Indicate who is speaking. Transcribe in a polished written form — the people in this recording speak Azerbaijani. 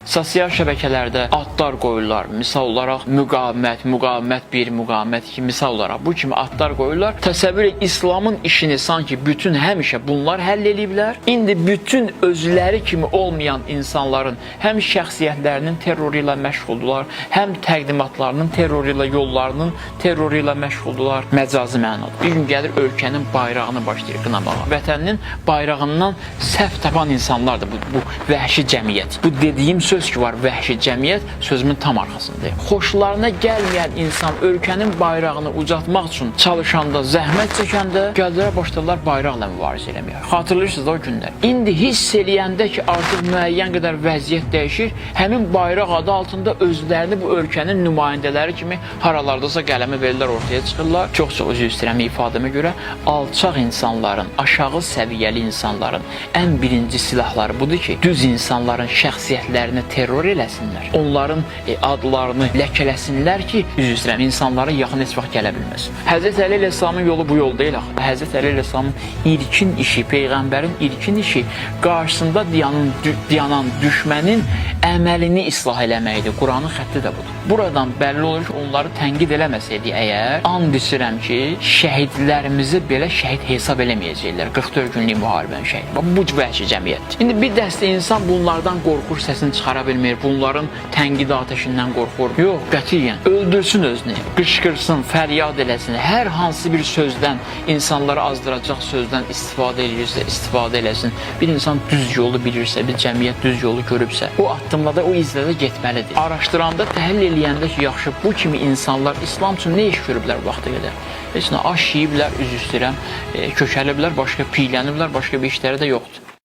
Speaker 1: Sosial şəbəkələrdə adlar qoyurlar. Misal olaraq müqavimət, müqavimət 1, müqavimət 2, misal olaraq bu kimi adlar qoyurlar. Təsəvvür et, İslamın işini sanki bütün həmişə bunlar həll eləyiblər. İndi bütün özləri kimi olmayan insanların həm şəxsiyyətlərinin terroru ilə məşğuldular, həm təqdimatlarının terroru ilə, yollarının terroru ilə məşğuldular. Məcazi mənada. Bir gün gəlir ölkənin bayrağını başlayır qınamağa. Vətəninin bayrağından səhv tapan insanlardır bu vəhşi cəmiyyət. Bu dediyim söz ki var, vəhşi cəmiyyət sözümün tam arxasındayım. Xoşlarına gəlməyən insan ölkənin bayrağını ucaltmaq üçün çalışanda, zəhmət çəkəndə gəldilər başladılar bayraqla mübarizə eləməyə. Xatırlayırsınız o günlər. İndi hiss eləyəndə ki artıq müəyyən qədər vəziyyət dəyişir, həmin bayraq adı altında özlərini bu ölkənin nümayəndələri kimi haralardasa qələmə verirlər, ortaya çıxırlar. Çox-çox üzr istəyirəm ifadəmə görə, alçaq insanların, aşağı səviyyəli insanların ən birinci silahları budur ki, düz insanların şəxsiyyətlərini terror eləsinlər. Onların adlarını ləkələsinlər ki, üzr istəyirəm, insanlara yaxın heç vaxt gələ bilməsin. Həzrət Əli əleyhissalamın yolu bu yol deyil axı. Həzrət Əli əleyhissalamın ilkin işi, Peyğəmbərin ilkin işi qarşısında dayanan düşmənin əməlini islah eləməkdir. Quranın xətti də budur. Buradan bəlli olur ki, onları tənqid eləməsəydik əgər, and içirəm ki, şəhidlərimizi belə şəhid hesab eləməyəcəklər. 44 günlük müharibənin şəhidi. Bu vəhşi cəmiyyətdir. İndi bir dəstə insan bunlardan qorxur, səsini çıxara bilmir, bunların tənqid atəşindən qorxur. Yox, qətiyyən, öldürsün özünü, qışqırsın, fəryad eləsin. Hər hansı bir sözdən, insanları azdıracaq sözdən istifadə edirsə, istifadə eləsin. Bir insan düz yolu bilirsə, bir cəmiyyət düz yolu görübsə, o addımlada, o izlədə getməlidir. Araşdıranda, təhlil eləyəndə ki, yaxşı, bu kimi insanlar İslam üçün nə iş görüblər vaxta qədər? Heç nə, aş yiyiblər, üzr istəyirəm, kökəliblər, başqa piyləniblər, başqa bir işləri də yoxdur.